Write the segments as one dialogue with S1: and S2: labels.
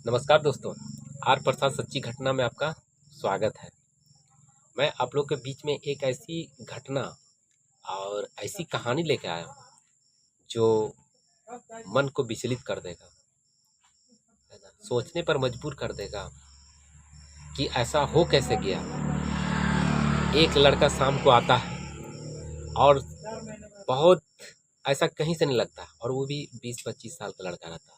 S1: नमस्कार दोस्तों। आर प्रसाद सच्ची घटना में आपका स्वागत है। मैं आप लोग के बीच में एक ऐसी घटना और ऐसी कहानी लेके आया हूँ जो मन को विचलित कर देगा, है ना, सोचने पर मजबूर कर देगा कि ऐसा हो कैसे गया। एक लड़का शाम को आता है और बहुत ऐसा कहीं से नहीं लगता, और वो भी 20-25 साल का लड़का रहता है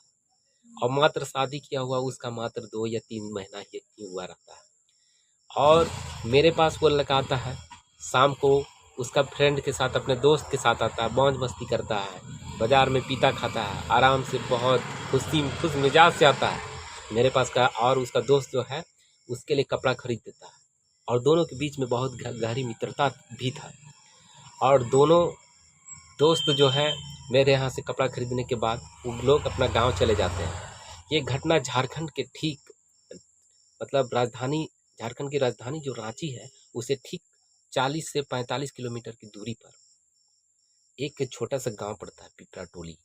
S1: और मात्र शादी किया हुआ उसका मात्र 2 या 3 महीना ही हुआ रहता है। और मेरे पास वो लड़का आता है शाम को, उसका फ्रेंड के साथ, अपने दोस्त के साथ आता है, मौज मस्ती करता है, बाजार में पीता खाता है, आराम से बहुत खुश मिजाज से आता है मेरे पास का। और उसका दोस्त जो है उसके लिए कपड़ा खरीद देता है और दोनों के बीच में बहुत गहरी मित्रता भी था। और दोनों दोस्त जो है मेरे यहाँ से कपड़ा खरीदने के बाद वो लोग अपना गांव चले जाते हैं। ये घटना झारखंड के ठीक, मतलब राजधानी, झारखंड की राजधानी जो रांची है उसे ठीक 40 से 45 किलोमीटर की दूरी पर एक छोटा सा गांव पड़ता है, पिपरा टोली।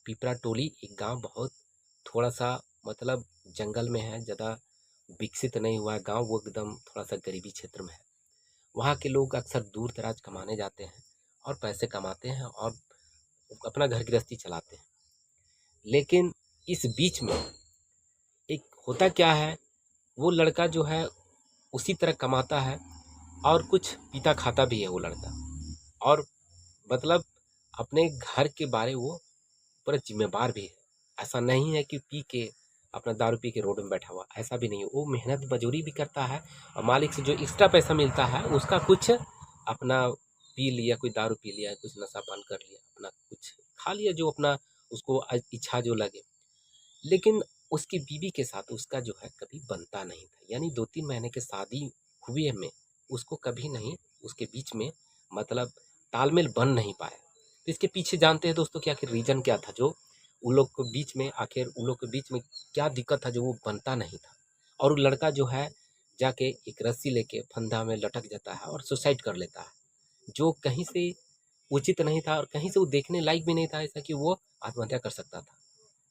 S1: पिपरा टोली एक गांव, बहुत थोड़ा सा, मतलब जंगल में है, ज़्यादा विकसित नहीं हुआ है गांव, वो एकदम थोड़ा सा गरीबी क्षेत्र में है। वहाँ के लोग अक्सर दूर दराज कमाने जाते हैं और पैसे कमाते हैं और अपना घर गृहस्थी चलाते हैं। लेकिन इस बीच में एक होता क्या है, वो लड़का जो है उसी तरह कमाता है और कुछ पीता खाता भी है वो लड़का, और मतलब अपने घर के बारे वो पूरा जिम्मेदार भी है। ऐसा नहीं है कि पी के अपना दारू पी के रोड में बैठा हुआ, ऐसा भी नहीं है। वो मेहनत मजदूरी भी करता है और मालिक से जो एक्स्ट्रा पैसा मिलता है उसका कुछ अपना पी लिया, कोई दारू पी लिया, कुछ नशा पान कर लिया, अपना कुछ खा लिया जो अपना उसको इच्छा जो लगे। लेकिन उसकी बीवी के साथ उसका जो है कभी बनता नहीं था, यानी 2-3 महीने के शादी हुए में उसको कभी नहीं, उसके बीच में मतलब तालमेल बन नहीं पाया। तो इसके पीछे जानते हैं दोस्तों क्या, कि रीजन क्या था, जो उन लोग के बीच में, आखिर उन लोग के बीच में क्या दिक्कत था जो वो बनता नहीं था। और वो लड़का जो है जाके एक रस्सी लेके फंदा में लटक जाता है और सुसाइड कर लेता है, जो कहीं से उचित नहीं था और कहीं से वो देखने लायक भी नहीं था ऐसा कि वो आत्महत्या कर सकता था।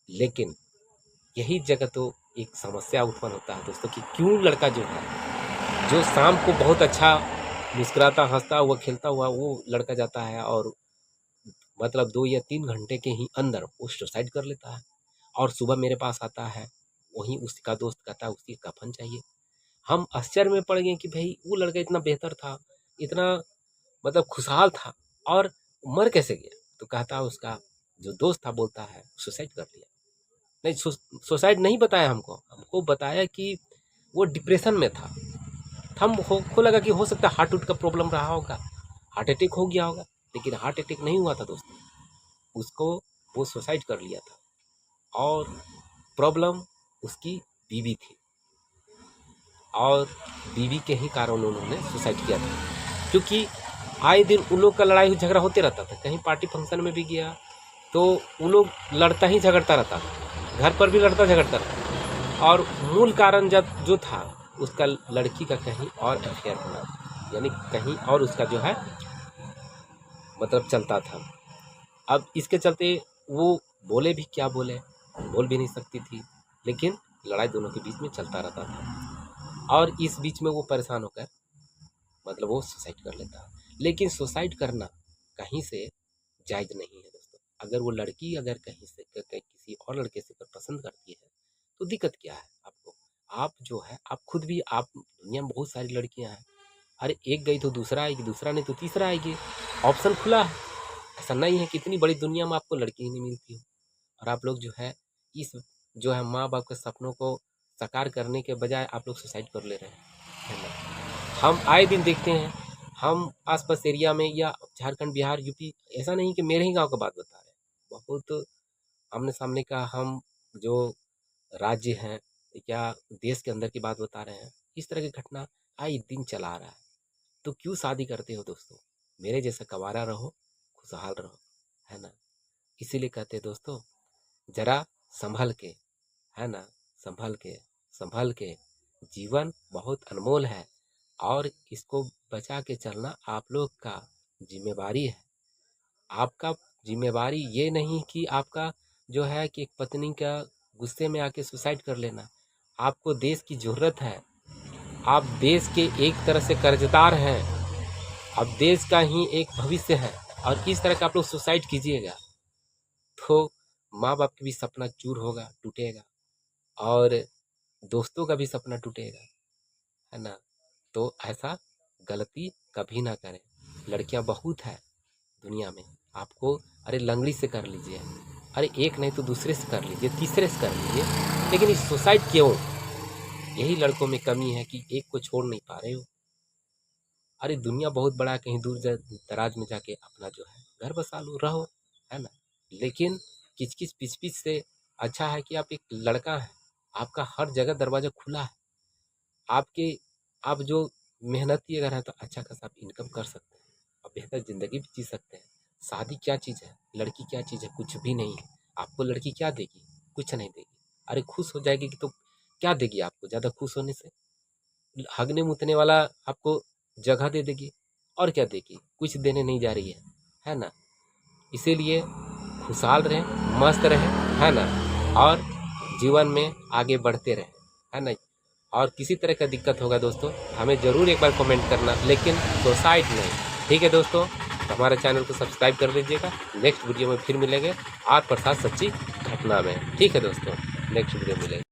S1: लेकिन यही जगह तो एक समस्या उत्पन्न होता है दोस्तों, कि क्यों लड़का जो है, जो शाम को बहुत अच्छा मुस्कुराता, हंसता हुआ, खेलता हुआ वो लड़का जाता है और मतलब 2 या 3 घंटे के ही अंदर वो सुसाइड कर लेता है। और सुबह मेरे पास आता है, वहीं उसका दोस्त कहता है उसकी कफन चाहिए। हम आश्चर्य में पड़ गए कि भाई वो लड़का इतना बेहतर था, इतना मतलब खुशहाल था, और मर कैसे गया। तो कहता है उसका जो दोस्त था, बोलता है सुसाइड कर लिया। नहीं, सुसाइड नहीं बताया हमको, हमको बताया कि वो डिप्रेशन में था। हमको लगा कि हो सकता है हार्ट का प्रॉब्लम रहा होगा, हार्ट अटैक हो गया होगा। लेकिन हार्ट अटैक नहीं हुआ था दोस्तों, उसको वो सुसाइड कर लिया था। और प्रॉब्लम उसकी बीवी थी, और बीवी के ही कारण उन्होंने सुसाइड किया था। क्योंकि आए दिन उन लोग का लड़ाई झगड़ा होते रहता था, कहीं पार्टी फंक्शन में भी गया तो उन लोग लड़ता ही झगड़ता रहता था, घर पर भी लड़ता झगड़ता रहता। और मूल कारण जब जो था उसका लड़की का कहीं और अफेयर होना, यानी कहीं और उसका जो है मतलब चलता था। अब इसके चलते वो बोले भी क्या बोले, बोल भी नहीं सकती थी, लेकिन लड़ाई दोनों के बीच में चलता रहता था। और इस बीच में वो परेशान होकर मतलब वो सुसाइड कर लेता है। लेकिन सुसाइड करना कहीं से जायज़ नहीं है दोस्तों। अगर वो लड़की अगर कहीं से किसी और लड़के से पसंद करती है तो दिक्कत क्या है आपको। आप जो है, आप खुद भी, आप दुनिया में बहुत सारी लड़कियां हैं, अरे एक गई तो दूसरा आएगी, दूसरा नहीं तो तीसरा आएगी, ऑप्शन खुला है। ऐसा नहीं है कि इतनी बड़ी दुनिया में आपको लड़की ही नहीं मिलती हो। और आप लोग जो है इस जो है माँ बाप के सपनों को साकार करने के बजाय आप लोग सुसाइड कर ले रहे हैं, है ना। हम आए दिन देखते हैं, हम आसपास एरिया में या झारखंड, बिहार, यूपी, ऐसा नहीं कि मेरे ही गांव का बात बता रहे हैं, बहुत आमने सामने का हम जो राज्य हैं या देश के अंदर की बात बता रहे हैं। इस तरह की घटना आए दिन चला आ रहा है। तो क्यों शादी करते हो दोस्तों, मेरे जैसा कवारा रहो, खुशहाल रहो, है ना। इसीलिए कहते हैं दोस्तों, जरा संभल के, है ना, संभल के, संभल के। जीवन बहुत अनमोल है और इसको बचा के चलना आप लोग का जिम्मेवारी है। आपका जिम्मेवारी ये नहीं कि आपका जो है कि एक पत्नी का गुस्से में आके सुसाइड कर लेना। आपको देश की ज़रूरत है, आप देश के एक तरह से कर्जदार हैं, अब देश का ही एक भविष्य है, और इस तरह का आप लोग सुसाइड कीजिएगा तो माँ बाप की भी सपना चूर होगा, टूटेगा, और दोस्तों का भी सपना टूटेगा, है ना। तो ऐसा गलती कभी ना करें। लड़कियां बहुत है दुनिया में, आपको अरे लंगड़ी से कर लीजिए, अरे एक नहीं तो दूसरे से कर लीजिए, तीसरे से कर लीजिए, लेकिन इस सुसाइड क्यों? यही लड़कों में कमी है कि एक को छोड़ नहीं पा रहे हो। अरे दुनिया बहुत बड़ा है, कहीं दूर दराज में जाके अपना जो है घर बसा लो, रहो, है ना। लेकिन किच किच पिच पिच से अच्छा है कि आप एक लड़का है, आपका हर जगह दरवाजा खुला है, आपके आप जो मेहनती अगर है तो अच्छा खासा आप इनकम कर सकते हैं और बेहतर ज़िंदगी भी जी सकते हैं। शादी क्या चीज़ है, लड़की क्या चीज़ है, कुछ भी नहीं है। आपको लड़की क्या देगी? कुछ नहीं देगी। अरे खुश हो जाएगी कि तो क्या देगी आपको? ज़्यादा खुश होने से हगने मुतने वाला आपको जगह दे देगी, और क्या देगी? कुछ देने नहीं जा रही है ना। इसीलिए खुशहाल रहें, मस्त रहें, है ना, और जीवन में आगे बढ़ते रहें, है ना। और किसी तरह का दिक्कत होगा दोस्तों, हमें ज़रूर एक बार कमेंट करना, लेकिन सुसाइड नहीं, ठीक है दोस्तों। तो हमारे चैनल को सब्सक्राइब कर दीजिएगा। नेक्स्ट वीडियो में फिर मिलेंगे आर प्रसाद सच्ची घटना में, ठीक है दोस्तों। नेक्स्ट वीडियो मिलेंगे।